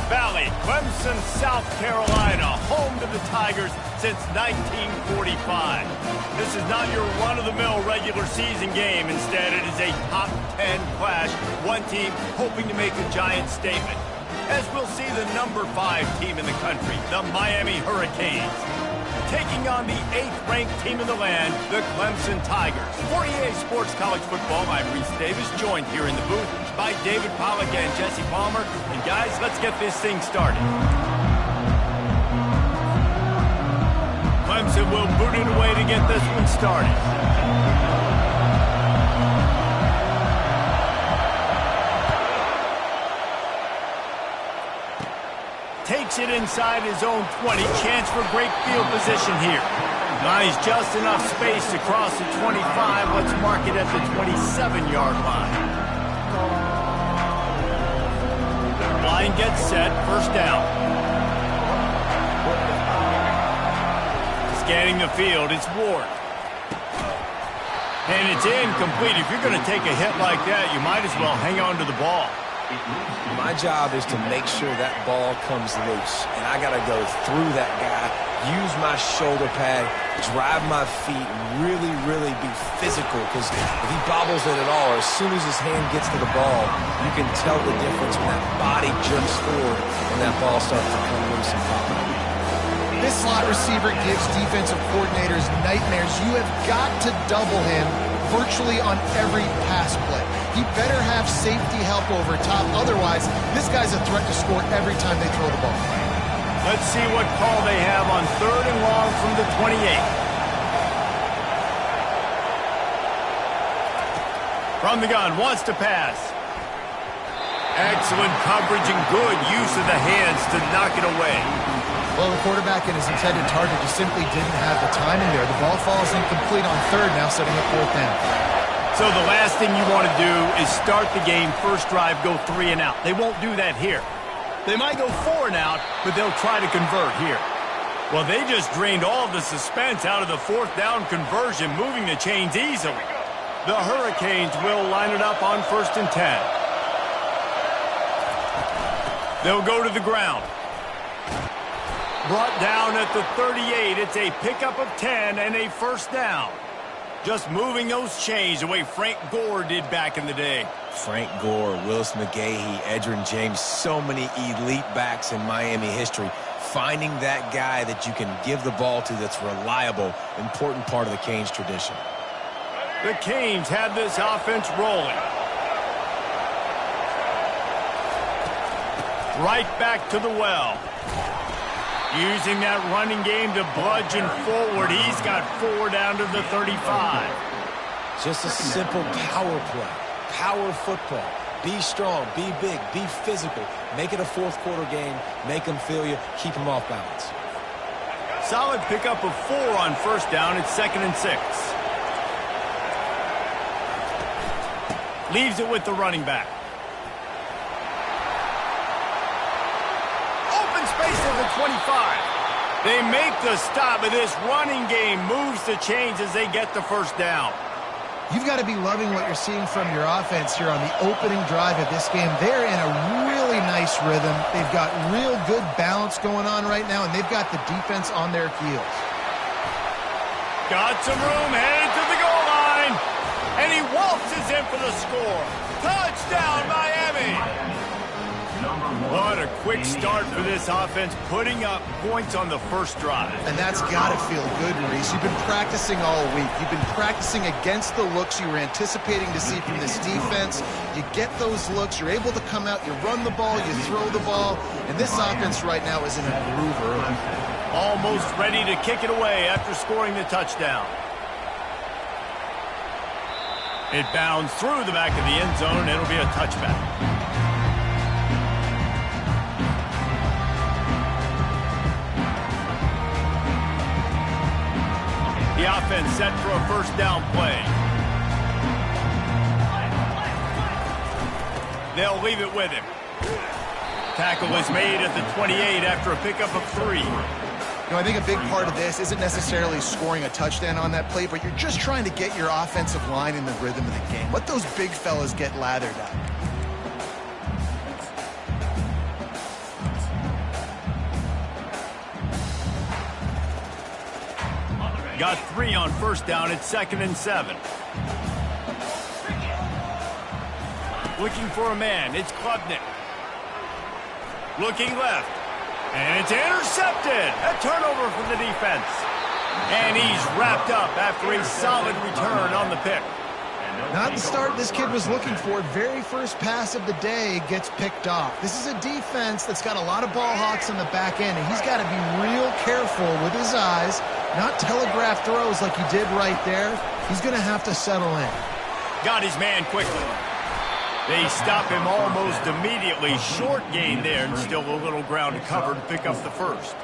Valley, Clemson, South Carolina, home to the Tigers since 1945. This is not your run-of-the-mill regular season game. Instead, it is a top 10 clash, one team hoping to make a giant statement. As we'll see the number 5 team in the country, the Miami Hurricanes, taking on the 8th-ranked team in the land, the Clemson Tigers. For EA Sports College Football, I'm Reese Davis, joined here in the booth by David Pollack and Jesse Palmer. And guys, let's get this thing started. Clemson will boot it away to get this one started. Takes it inside his own 20. Chance for great field position here. Nice, just enough space to cross the 25. Let's mark it at the 27-yard line. Line gets set. First down. Scanning the field. It's Ward. And it's incomplete. If you're going to take a hit like that, you might as well hang on to the ball. My job is to make sure that ball comes loose, and I got to go through that guy, use my shoulder pad, drive my feet, and really be physical, because if he bobbles it at all, or as soon as his hand gets to the ball, you can tell the difference when that body jerks forward and that ball starts to come loose and pop out. This slot receiver gives defensive coordinators nightmares. You have got to double him virtually on every pass play. He better have safety help over top. Otherwise, this guy's a threat to score every time they throw the ball. Let's see what call they have on 3rd and long from the 28. From the gun, wants to pass. Excellent coverage and good use of the hands to knock it away. Well, the quarterback and his intended target just simply didn't have the timing there. The ball falls incomplete on 3rd, now setting up 4th down. So the last thing you want to do is start the game, first drive, go 3 and out. They won't do that here. They might go 4 and out, but they'll try to convert here. Well, they just drained all the suspense out of the 4th down conversion, moving the chains easily. The Hurricanes will line it up on 1st and 10. They'll go to the ground. Brought down at the 38. It's a pickup of 10 and a 1st down. Just moving those chains the way Frank Gore did back in the day. Frank Gore, Willis McGahee, Edgerrin James, so many elite backs in Miami history. Finding that guy that you can give the ball to that's reliable, important part of the Canes tradition. The Canes have this offense rolling. Right back to the well. Using that running game to bludgeon forward. He's got 4 down to the 35. Just a simple power play. Power football. Be strong, be big, be physical. Make it a 4th quarter game. Make them feel you. Keep them off balance. Solid pickup of 4 on 1st down. It's 2nd and 6. Leaves it with the running back. Space at the 25. They make the stop, but this running game moves the chains as they get the 1st down. You've got to be loving what you're seeing from your offense here on the opening drive of this game. They're in a really nice rhythm. They've got real good balance going on right now, and they've got the defense on their heels. Got some room, headed to the goal line, and he waltzes in for the score. Touchdown, Miami! What a quick start for this offense, putting up points on the 1st drive. And that's got to feel good, Maurice. You've been practicing all week. You've been practicing against the looks you were anticipating to see from this defense. You get those looks, you're able to come out, you run the ball, you throw the ball, and this offense right now is in a groove early. Almost ready to kick it away after scoring the touchdown. It bounds through the back of the end zone, and it'll be a touchback. The offense set for a 1st down play. They'll leave it with him. Tackle is made at the 28 after a pickup of 3. You know, I think a big part of this isn't necessarily scoring a touchdown on that play, but you're just trying to get your offensive line in the rhythm of the game. Let those big fellas get lathered up. Got 3 on first down at 2nd and 7. Looking for a man. It's Klubnik. Looking left. And it's intercepted. A turnover from the defense. And he's wrapped up after a solid return on the pick. Not the start this kid was looking for. Very first pass of the day gets picked off. This is a defense that's got a lot of ball hawks on the back end, and he's got to be real careful with his eyes, not telegraph throws like he did right there. He's going to have to settle in. Got his man quickly. They stop him almost immediately. Short gain there, and still a little ground to cover to pick up the first.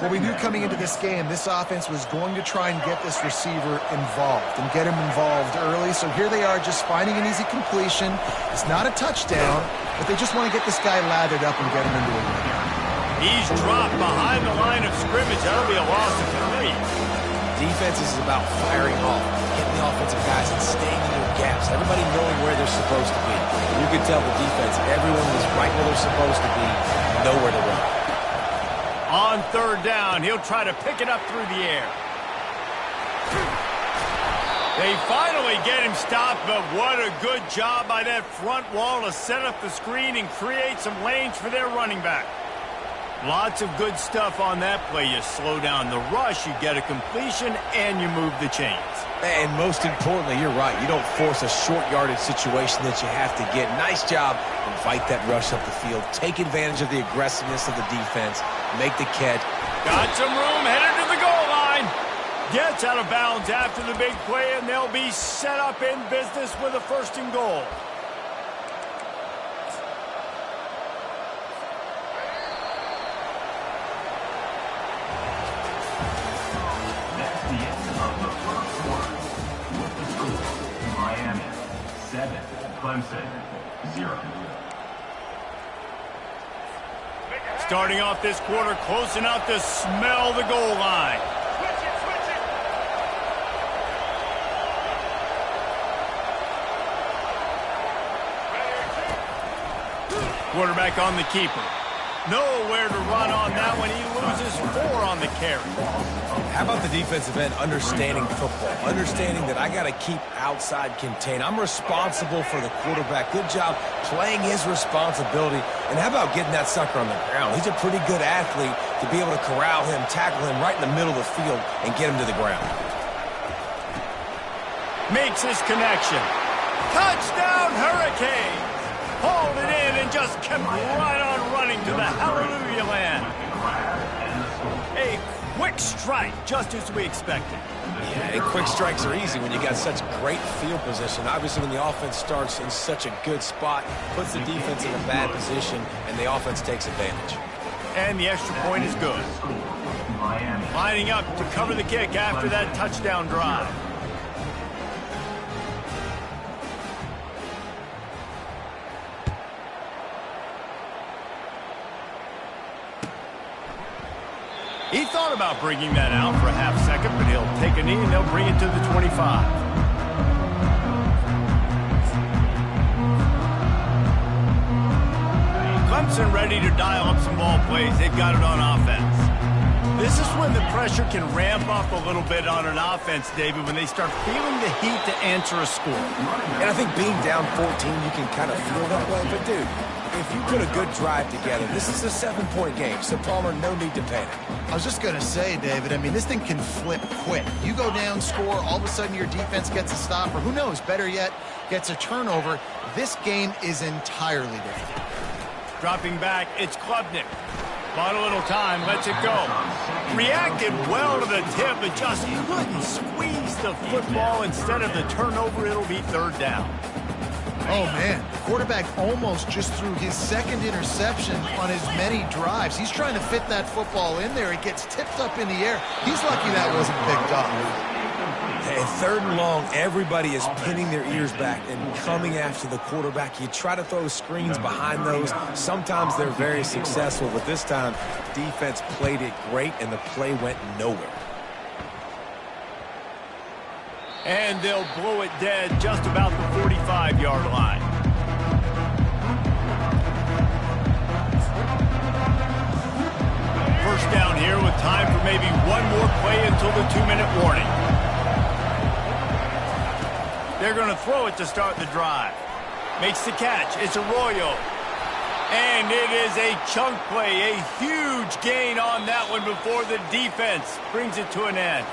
Well, we knew coming into this game, this offense was going to try and get this receiver involved and get him involved early. So here they are just finding an easy completion. It's not a touchdown, but they just want to get this guy lathered up and get him into a win. He's dropped behind the line of scrimmage. That'll be a loss of 3. Defense is about firing off, hitting the offensive guys and staying in their gaps. Everybody knowing where they're supposed to be. You could tell the defense, everyone was right where they're supposed to be, nowhere to run. On 3rd down, he'll try to pick it up through the air. They finally get him stopped, but what a good job by that front wall to set up the screen and create some lanes for their running back. Lots of good stuff on that play. You slow down the rush, you get a completion, and you move the chains. And most importantly, you're right. You don't force a short yardage situation that you have to get. Nice job. Invite that rush up the field. Take advantage of the aggressiveness of the defense. Make the catch. Got some room, headed to the goal line. Gets out of bounds after the big play, and they'll be set up in business with a 1st and goal. Clemson, 0. Starting off this quarter, close enough to smell the goal line. Quarterback on the keeper. Nowhere to run on that one. He loses 4 on the carry. How about the defensive end understanding football, understanding that I got to keep outside contain. I'm responsible for the quarterback. Good job playing his responsibility. And how about getting that sucker on the ground? He's a pretty good athlete to be able to corral him, tackle him right in the middle of the field, and get him to the ground. Makes his connection. Touchdown, Hurricanes! Hauled it in and just kept right on running to the hallelujah land. A quick strike, just as we expected. Yeah, and quick strikes are easy when you got such great field position. Obviously, when the offense starts in such a good spot, puts the defense in a bad position, and the offense takes advantage. And the extra point is good. Lining up to cover the kick after that touchdown drive. He thought about bringing that out for a half second, but he'll take a knee and they'll bring it to the 25. Clemson ready to dial up some ball plays. They've got it on offense. This is when the pressure can ramp up a little bit on an offense, David, when they start feeling the heat to answer a score. And I think being down 14, you can kind of feel that way. But, dude, if you put a good drive together, this is a 7-point game, so Palmer, no need to panic. I was just going to say, David, I mean, this thing can flip quick. You go down, score, all of a sudden your defense gets a stop, or who knows, better yet, gets a turnover. This game is entirely different. Dropping back, it's Klubnik. Bought a little time, lets it go. Reacted well to the tip, but just couldn't squeeze the football. Instead of the turnover, it'll be 3rd down. Oh, man. The quarterback almost just threw his 2nd interception on as many drives. He's trying to fit that football in there. It gets tipped up in the air. He's lucky that wasn't picked up. And 3rd and long, everybody is pinning their ears back and coming after the quarterback. You try to throw screens behind those. Sometimes they're very successful, but this time, defense played it great, and the play went nowhere. And they'll blow it dead just about the 45-yard line. First down here with time for maybe one more play until the 2-minute warning. They're going to throw it to start the drive. Makes the catch. It's Arroyo. And it is a chunk play, a huge gain on that one before the defense brings it to an end.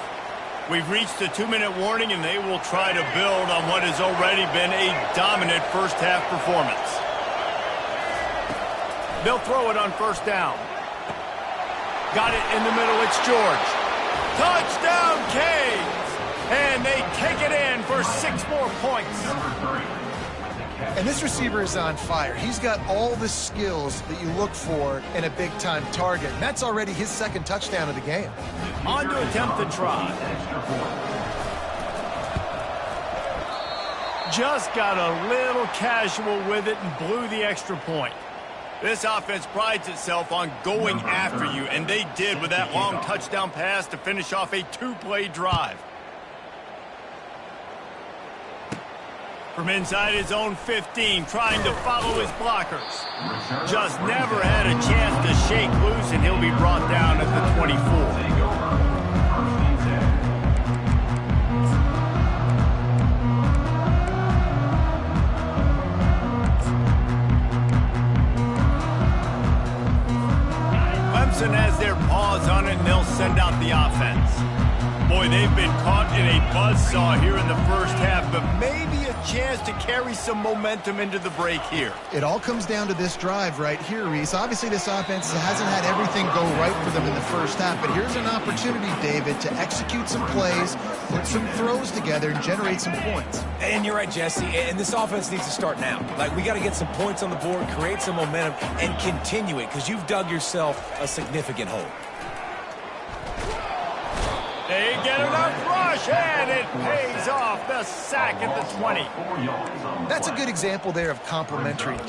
We've reached the 2-minute warning, and they will try to build on what has already been a dominant first-half performance. They'll throw it on first down. Got it in the middle. It's George. Touchdown, Canes! And they take it in for 6 more points. And this receiver is on fire. He's got all the skills that you look for in a big-time target. And that's already his 2nd touchdown of the game. On to attempt the try. Just got a little casual with it and blew the extra point. This offense prides itself on going after you, and they did with that long touchdown pass to finish off a 2-play drive. From inside his own 15, trying to follow his blockers. Just never had a chance to shake loose, and he'll be brought down at the 24. Clemson has their paws on it, and they'll send out the offense. Boy, they've been caught in a buzzsaw here in the first half, but maybe a chance to carry some momentum into the break here. It all comes down to this drive right here, Reese. Obviously, this offense hasn't had everything go right for them in the first half, but here's an opportunity, David, to execute some plays, put some throws together, and generate some points. And you're right, Jesse, and this offense needs to start now. Like, we got to get some points on the board, create some momentum, and continue it, because you've dug yourself a significant hole. They get enough rush, and it pays off. The sack at the 20. That's a good example there of complementary D.